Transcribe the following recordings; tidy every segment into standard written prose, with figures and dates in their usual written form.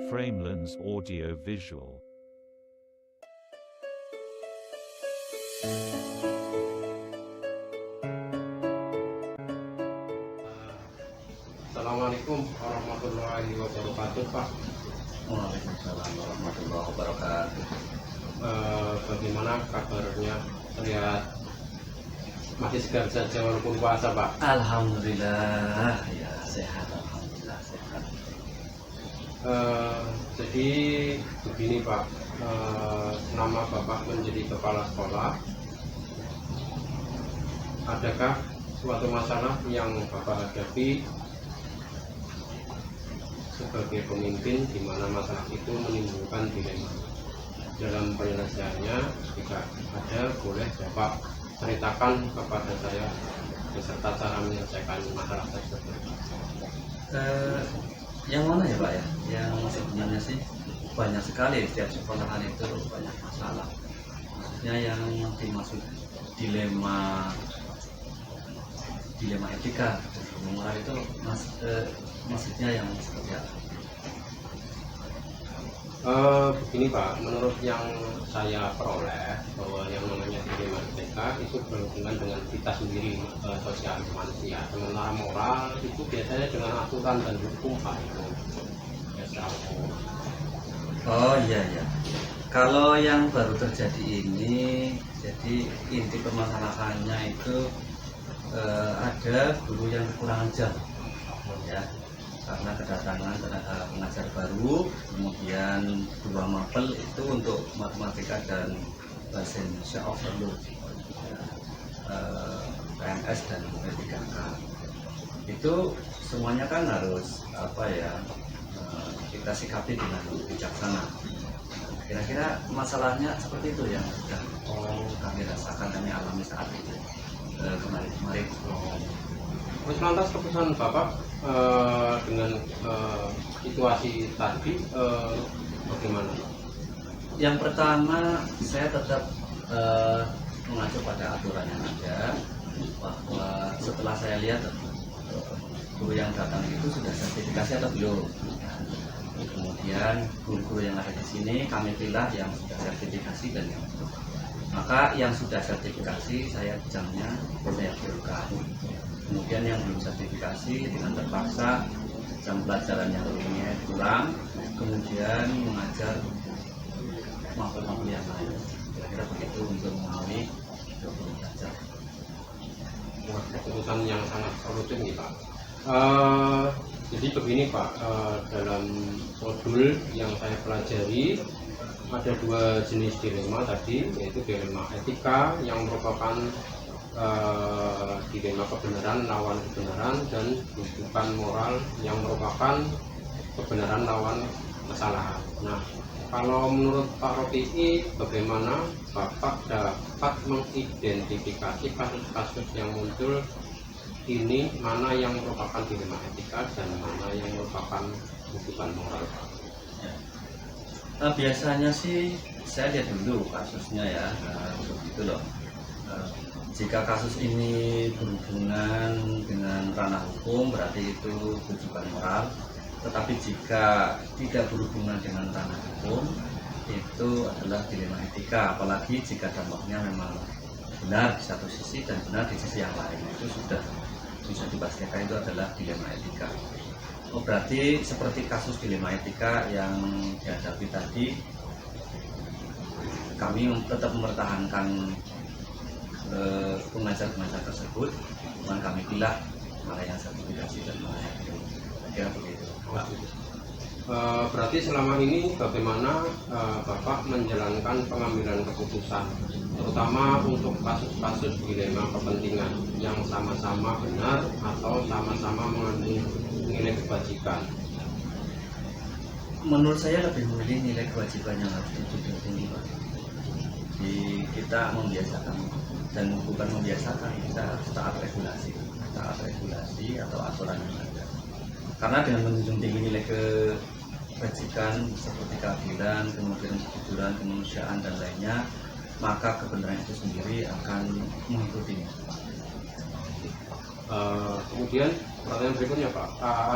Framelens Audio Visual. Assalamualaikum warahmatullahi wabarakatuh, Pak. Waalaikumsalam warahmatullahi wabarakatuh. Bagaimana kabarnya? Terlihat masih segar saja walaupun puasa, Pak. Alhamdulillah, ya sehat, alhamdulillah sehat. Jadi begini, Pak. Nama Bapak menjadi kepala sekolah, adakah suatu masalah yang Bapak hadapi sebagai pemimpin di mana masalah itu menimbulkan dilema? Dalam penyelesaiannya, jika ada, boleh Bapak ceritakan kepada saya beserta cara menyelesaikan masalah tersebut. Yang mana ya Pak ya? Yang sebenarnya sih banyak sekali, setiap sekolahan itu banyak masalah. Maksudnya yang dimaksud dilema etika moral itu maksudnya yang seperti apa? Begini, Pak, menurut yang saya peroleh bahwa yang namanya dilema etika itu berhubungan dengan kita sendiri, sosial manusia. Sementara moral itu biasanya dengan aturan dan hukum, Pak. Itu biasa. Oh iya ya. Kalau yang baru terjadi ini, jadi inti permasalahannya itu ada guru yang kurang ajar, ya, karena kedatangan pengajar baru, kemudian 2 mapel itu untuk matematika dan bahasa Indonesia overload, ya, PMS dan P3K. Itu semuanya kan harus kita sikapi dengan bijaksana. Kira-kira masalahnya seperti itu yang sudah kami rasakan, kami alami saat itu kemarin. Terus lantas keputusan Bapak dengan situasi tadi bagaimana? Yang pertama, saya tetap mengacu pada aturan yang ada, bahwa setelah saya lihat guru yang datang itu sudah sertifikasi atau belum. Kemudian guru-guru yang ada di sini kami pilih yang sudah sertifikasi dan yang belum. Maka yang sudah sertifikasi saya jamnya saya berikan. Kemudian yang belum sertifikasi dengan terpaksa jam pelajarannya kurang, kemudian mengajar maupun yang lain. Kira-kira begitu untuk memenuhi 20 belajar. Keputusan yang sangat solutif nih, Pak. Jadi begini, Pak, dalam modul yang saya pelajari ada 2 jenis dilema tadi, yaitu dilema etika yang merupakan dilema kebenaran lawan kebenaran, dan rujukan moral yang merupakan kebenaran lawan kesalahan. Nah, kalau menurut Pak Rofi'i, bagaimana Bapak dapat mengidentifikasi kasus-kasus yang muncul ini, mana yang merupakan dilema etika dan mana yang merupakan rujukan moral, Pak? Biasanya sih saya lihat dulu kasusnya ya, begitu loh. Jika kasus ini berhubungan dengan ranah hukum, berarti itu rujukan moral. Tetapi jika tidak berhubungan dengan ranah hukum, itu adalah dilema etika. Apalagi jika dampaknya memang benar di satu sisi dan benar di sisi yang lain, itu sudah bisa dipastikan itu adalah dilema etika. Oh, berarti seperti kasus dilema etika yang dihadapi tadi, kami tetap mempertahankan pengajar-pengajar tersebut, dengan kami pilih mana yang sertifikasi dan mana yang belum. Kira begitu. Berarti selama ini bagaimana Bapak menjalankan pengambilan keputusan, terutama untuk kasus-kasus dilema kepentingan yang sama-sama benar atau sama-sama mengandung nilai kebajikan? Menurut saya lebih memilih nilai kewajiban yang harus lebih tinggi, Pak. Kita membiasakan, dan bukan membiasakan, kita harus taat regulasi atau aturan yang ada. Karena dengan menjunjung tinggi nilai kebajikan seperti keadilan, kemudian kejujuran, kemanusiaan dan lainnya, maka kebenaran itu sendiri akan mengikutinya. Kemudian pertanyaan berikutnya Pak,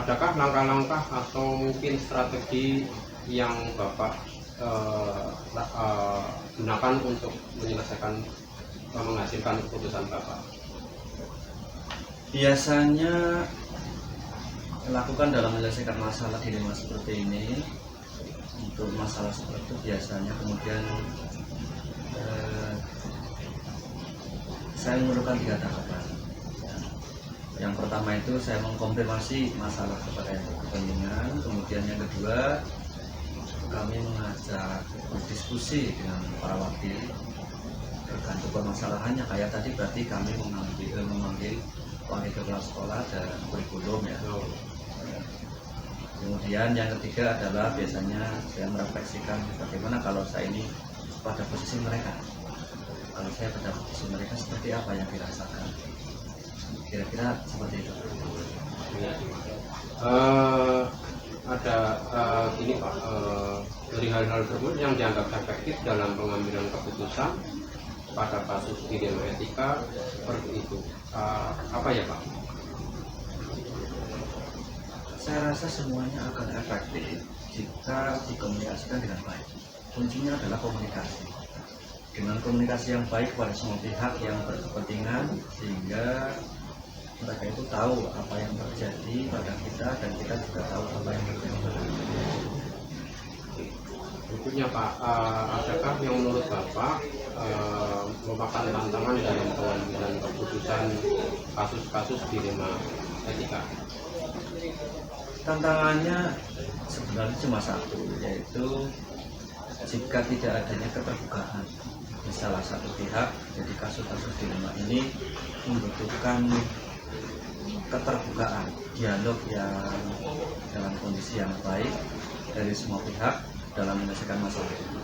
adakah langkah-langkah atau mungkin strategi yang Bapak gunakan untuk menyelesaikan menghasilkan keputusan Bapak? Biasanya lakukan dalam menyelesaikan masalah dilema seperti ini. Untuk masalah seperti itu biasanya kemudian saya memerlukan 3 tahapan. Yang pertama itu saya mengkonfirmasi masalah kepada yang berkepentingan. Kemudian yang kedua, kami mengajak berdiskusi dengan para wakil tergantung permasalahannya. Kayak tadi berarti kami memanggil wakil kepala sekolah dan kurikulum ya. Kemudian yang ketiga adalah biasanya saya merefleksikan bagaimana kalau saya ini pada posisi mereka. Kalau saya pada posisi mereka seperti apa yang dirasakan. Kira-kira seperti itu. Ada gini Pak, dari hal-hal tersebut yang dianggap efektif dalam pengambilan keputusan pada kasus dilema etika seperti itu, apa ya Pak? Saya rasa semuanya akan efektif jika dikomunikasikan dengan baik. Kuncinya adalah komunikasi. Dengan komunikasi yang baik pada semua pihak yang berkepentingan, sehingga mereka itu tahu apa yang terjadi pada kita dan kita juga tahu apa yang terjadi pada kita. Berikutnya Pak, adakah yang menurut Bapak merupakan tantangan dalam pengambilan keputusan kasus-kasus dilema etika? Tantangannya sebenarnya cuma satu, yaitu jika tidak adanya keterbukaan di salah satu pihak. Jadi kasus-kasus dilema ini membutuhkan keterbukaan, dialog yang dalam kondisi yang baik dari semua pihak dalam menyelesaikan masalah itu.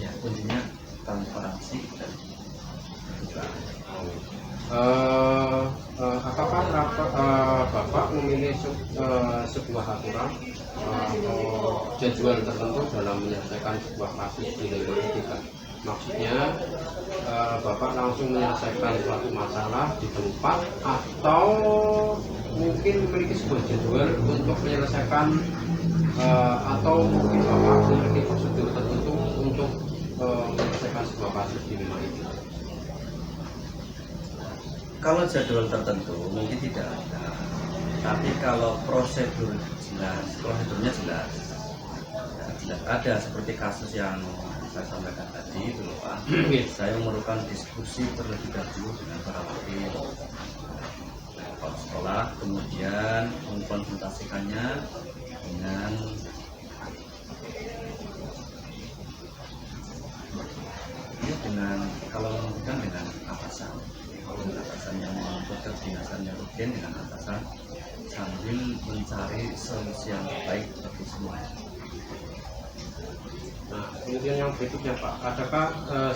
Ya, kuncinya transparansi dan keterbukaan. Apakah Bapak memilih sebuah aturan atau jadwal tertentu dalam menyelesaikan sebuah kasus dilema etika? Maksudnya Bapak langsung menyelesaikan suatu masalah di tempat atau mungkin memiliki sebuah jadwal untuk menyelesaikan atau mungkin Bapak memiliki prosedur tertentu untuk menyelesaikan sebuah kasus dilema etika? Kalau jadwal tertentu mungkin tidak ada, tapi kalau prosedurnya jelas, jelas ada. Seperti kasus yang saya sampaikan tadi itu loh Pak. Saya memerlukan diskusi terlebih dahulu dengan para wakil kepala sekolah, kemudian mengkonsultasikannya dengan kalau memungkinkan dengan atasan yang menuntut kedinasannya rutin dengan atasan, sambil mencari solusi yang baik bagi semuanya. Nah, kemudian yang berikutnya Pak, adakah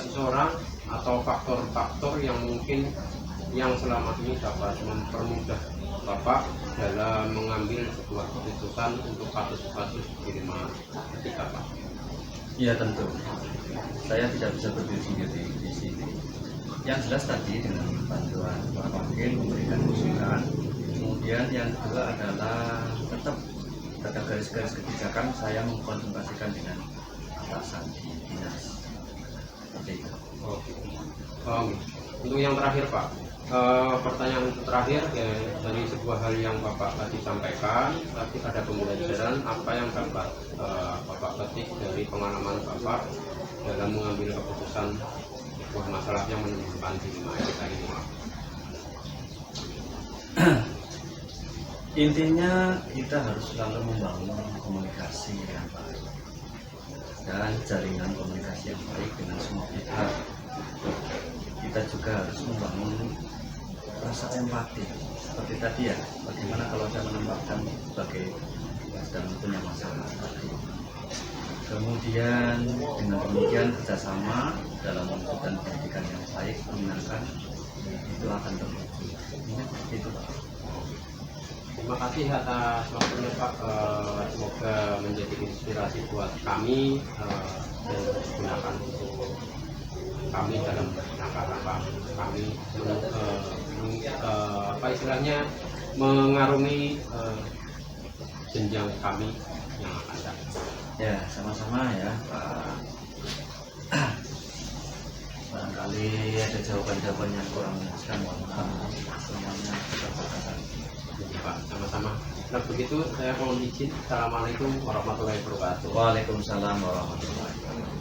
seseorang atau faktor-faktor yang mungkin yang selama ini dapat mempermudah Bapak dalam mengambil sebuah keputusan untuk kasus-kasus dilema etika Pak? Ya tentu, saya tidak bisa berdiri sendiri di sini. Yang jelas tadi dengan bantuan para wakil memberikan masukan. Kemudian yang kedua adalah tetap pada garis-garis kebijakan saya mengkonsultasikan dengan atasan di dinas. Seperti itu. Untuk yang terakhir Pak, pertanyaan terakhir ya, dari sebuah hal yang Bapak tadi sampaikan, tapi ada pembelajaran apa yang dapat Bapak petik dari pengalaman Bapak dalam mengambil keputusan sebuah masalah yang menimbulkan dilema etika ini? Intinya kita harus selalu membangun komunikasi yang baik dan jaringan komunikasi yang baik dengan semua pihak. Kita juga harus membangun rasa empati seperti tadi ya, bagaimana kalau saya menempatkan sebagai sedang punya masalah tadi. Kemudian dengan demikian kerjasama dalam mewujudkan pendidikan yang baik menyenangkan itu akan terwujud. Itu Pak. Terima kasih atas waktunya Pak, semoga menjadi inspirasi buat kami dan digunakan untuk kami dalam langkah-langkah kami apa istilahnya mengarungi jenjang kami yang akan datang. Ya, sama-sama ya Pak. Barangkali ada jawaban-jawaban yang kurang menjelaskan, mohon maaf. Semuanya terbatas. Jadi Pak, sama-sama. Nah begitu saya mohon izin. Assalamualaikum warahmatullahi wabarakatuh. Waalaikumsalam warahmatullahi wabarakatuh.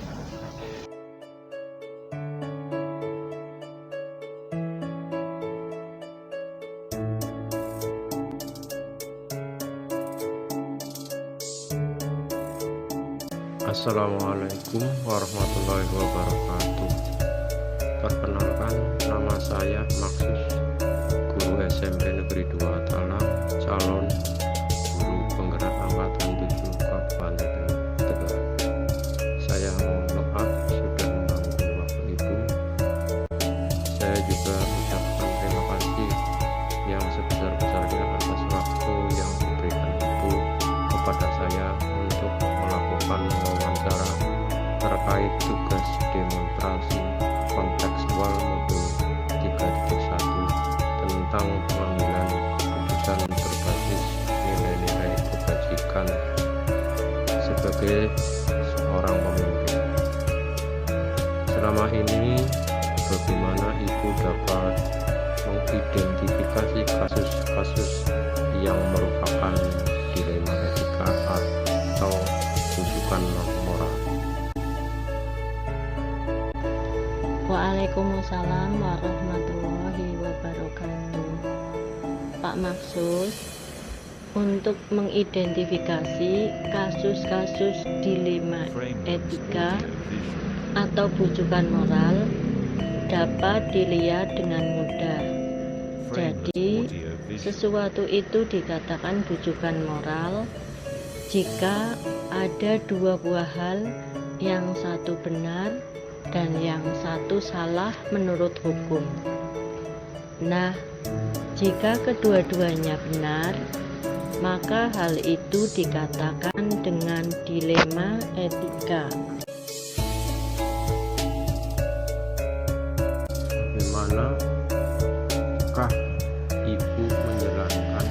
Assalamualaikum warahmatullahi wabarakatuh. Perkenalkan, nama saya Maksus, guru SMP Negeri 2 Talang, calon guru penggerak angkatan 7 Kabupaten Tegal. Saya mohon maaf sudah mengganggu waktu Ibu. Saya juga ucapkan terima kasih yang sebesar-besarnya atas waktu yang diberikan Ibu kepada saya untuk melakukan wawancara terkait tugas demonstrasi kontekstual modul 3.1 tentang pengambilan keputusan berbasis nilai-nilai kebajikan sebagai seorang pemimpin. Selama ini, bagaimana Ibu dapat mengidentifikasi kasus-kasus yang merupakan dilema etika atau rujukan moral? Waalaikumsalam warahmatullahi wabarakatuh. Pak Maksus, untuk mengidentifikasi kasus-kasus dilema etika atau bujukan moral dapat dilihat dengan mudah. Jadi, sesuatu itu dikatakan bujukan moral jika ada dua buah hal, yang satu benar dan yang satu salah menurut hukum. Nah, jika kedua-duanya benar, maka hal itu dikatakan dengan dilema etika. Bagaimanakah Ibu menjalankan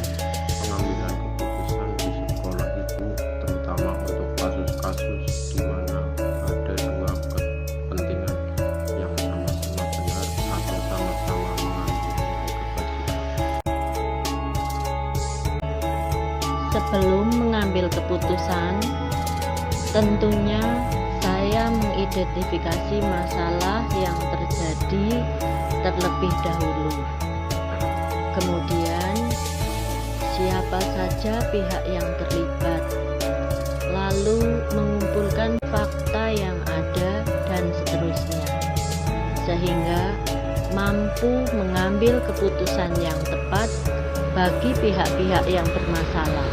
pengambilan keputusan di sekolah Ibu, terutama untuk kasus-kasus di mana ada dua kepentingan yang sama-sama benar atau sama-sama mengambil nilai kebajikan? Sebelum mengambil keputusan, tentunya saya mengidentifikasi masalah yang terjadi terlebih dahulu. Kemudian, siapa saja pihak yang terlibat, lalu mengumpulkan fakta yang ada dan seterusnya, sehingga mampu mengambil keputusan yang tepat bagi pihak-pihak yang bermasalah.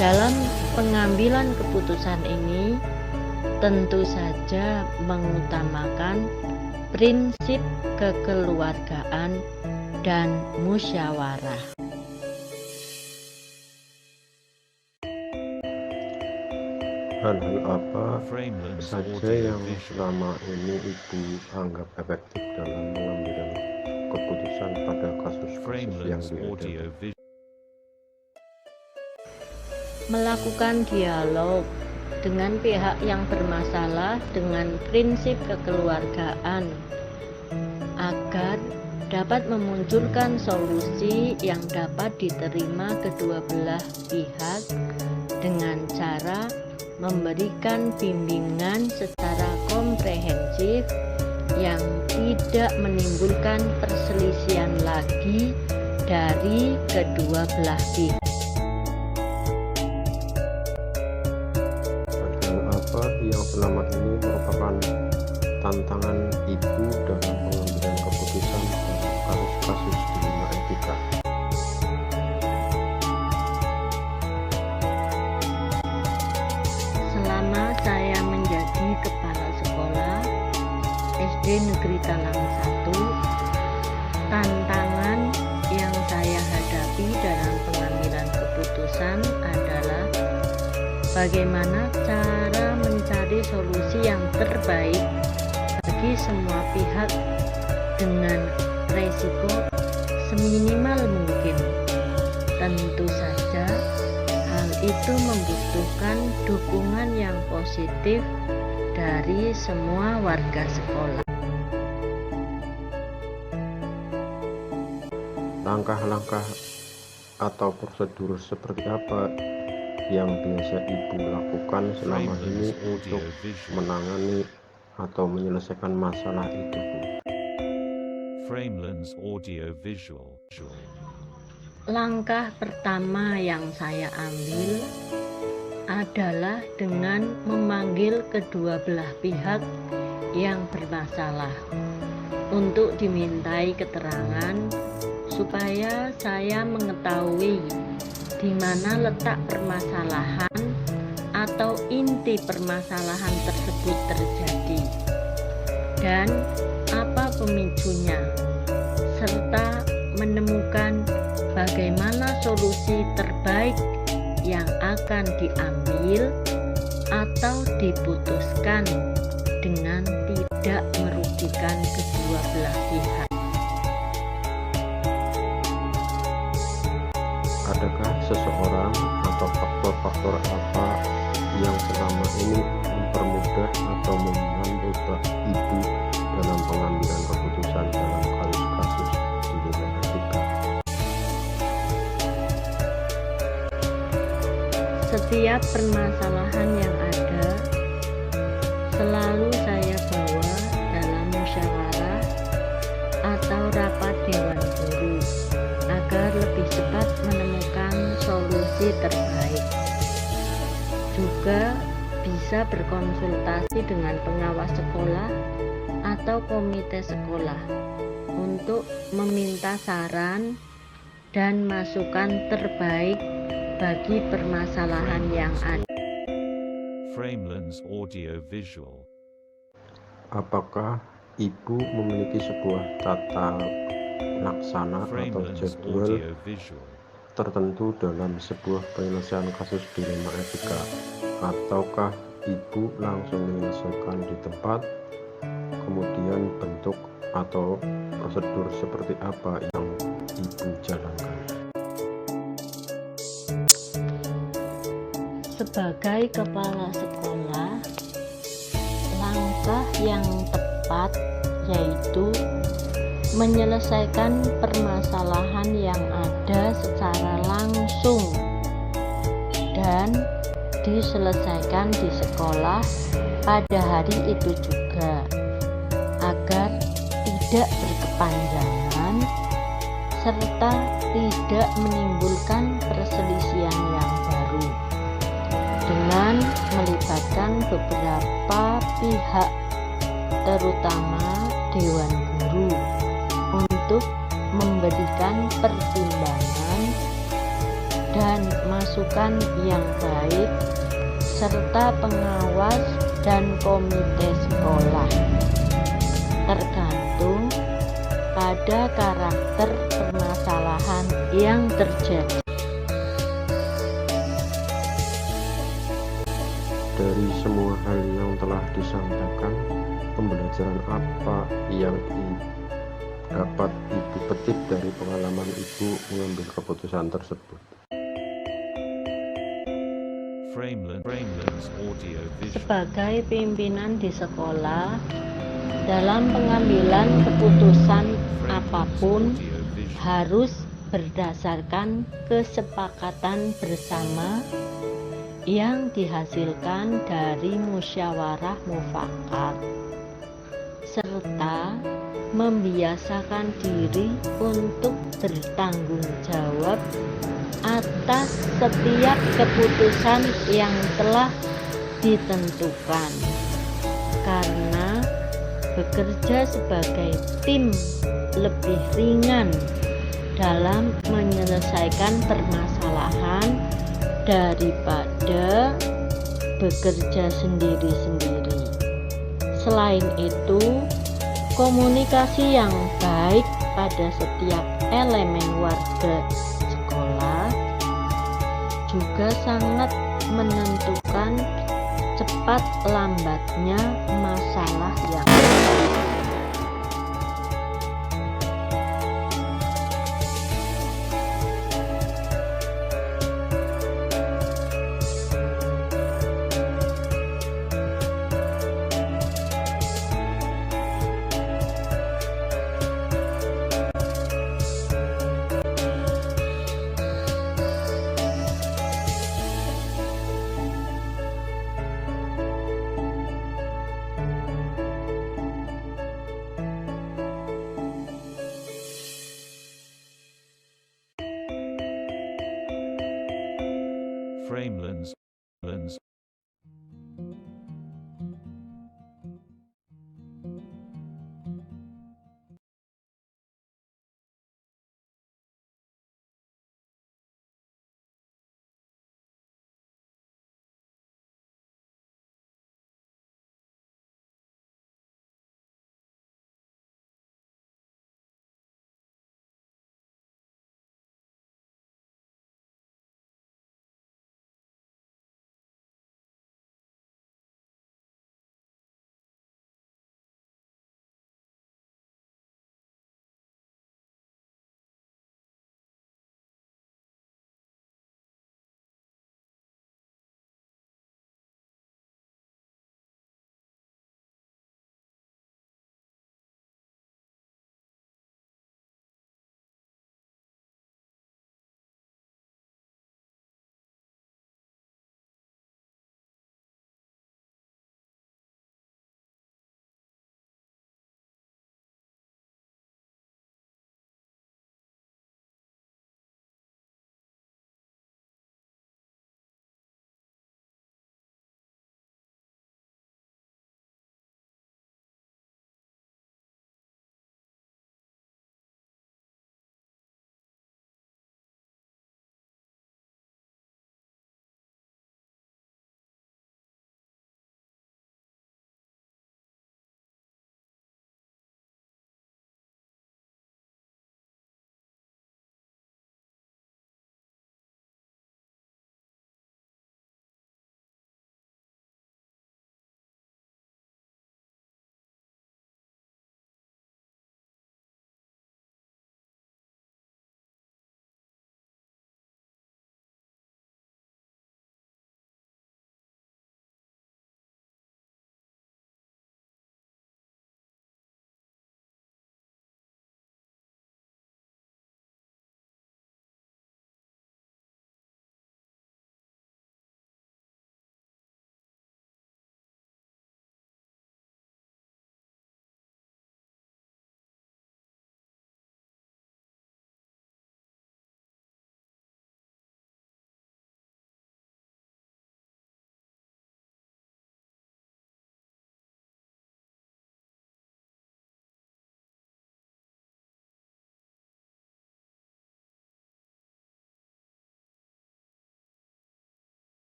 Dalam pengambilan keputusan ini, tentu saja mengutamakan prinsip kekeluargaan dan musyawarah. Hal-hal apa saja yang selama ini Ibu anggap efektif dalam pengambilan keputusan pada kasus-kasus yang dihadapi? Melakukan dialog dengan pihak yang bermasalah dengan prinsip kekeluargaan agar dapat memunculkan solusi yang dapat diterima kedua belah pihak dengan cara memberikan bimbingan secara komprehensif yang tidak menimbulkan perselisihan lagi dari kedua belah pihak. Apa yang selama ini merupakan tantangan Ibu dalam pengambilan keputusan dalam kasus-kasus dilema etika? Selama saya menjadi kepala sekolah SD Negeri Talang 1, tantangan yang saya hadapi dalam pengambilan keputusan adalah bagaimana cara mencari solusi yang terbaik bagi semua pihak dengan resiko seminimal mungkin. Tentu saja hal itu membutuhkan dukungan yang positif dari semua warga sekolah. Langkah-langkah atau prosedur seperti apa yang biasa Ibu lakukan selama ini untuk menangani atau menyelesaikan masalah itu, Bu? Framelens Audio Visual. Langkah pertama yang saya ambil adalah dengan memanggil kedua belah pihak yang bermasalah untuk dimintai keterangan supaya saya mengetahui di mana letak permasalahan atau inti permasalahan tersebut terjadi dan apa pemicunya, serta menemukan bagaimana solusi terbaik yang akan diambil atau diputuskan dengan tidak merugikan kedua belah pihak. Adakah seseorang atau faktor-faktor apa yang selama ini mempermudah atau membantu Ibu dalam pengambilan keputusan dalam kasus-kasus di wilayah kita? Setiap permasalahan yang ada selalu saya bawa dalam musyawarah atau rapat dewan guru agar lebih cepat menemukan solusi terbaik. Juga bisa berkonsultasi dengan pengawas sekolah atau komite sekolah untuk meminta saran dan masukan terbaik bagi permasalahan yang ada. Framelens Audio Visual. Apakah Ibu memiliki sebuah tata laksana atau Framelens jadwal Audio Visual. tertentu dalam sebuah penyelesaian kasus dilema etika, ataukah Ibu langsung menyelesaikan di tempat, kemudian bentuk atau prosedur seperti apa yang Ibu jalankan? Sebagai kepala sekolah, langkah yang tepat yaitu menyelesaikan permasalahan yang ada secara langsung dan diselesaikan di sekolah pada hari itu juga, agar tidak berkepanjangan serta tidak menimbulkan perselisihan yang baru dengan melibatkan beberapa pihak, terutama dewan guru, untuk memberikan pertimbangan dan masukan yang baik serta pengawas dan komite sekolah, tergantung pada karakter permasalahan yang terjadi. Dari semua hal yang telah disampaikan, pembelajaran apa yang dapat Ibu petik dari pengalaman Ibu mengambil keputusan tersebut? Framelens Audio Visual. Sebagai pimpinan di sekolah, dalam pengambilan keputusan apapun harus berdasarkan kesepakatan bersama yang dihasilkan dari musyawarah mufakat, serta membiasakan diri untuk bertanggung jawab atas setiap keputusan yang telah ditentukan, karena bekerja sebagai tim lebih ringan dalam menyelesaikan permasalahan daripada bekerja sendiri-sendiri. Selain itu, komunikasi yang baik pada setiap elemen warga sekolah juga sangat menentukan cepat lambatnya masalah yang Framelands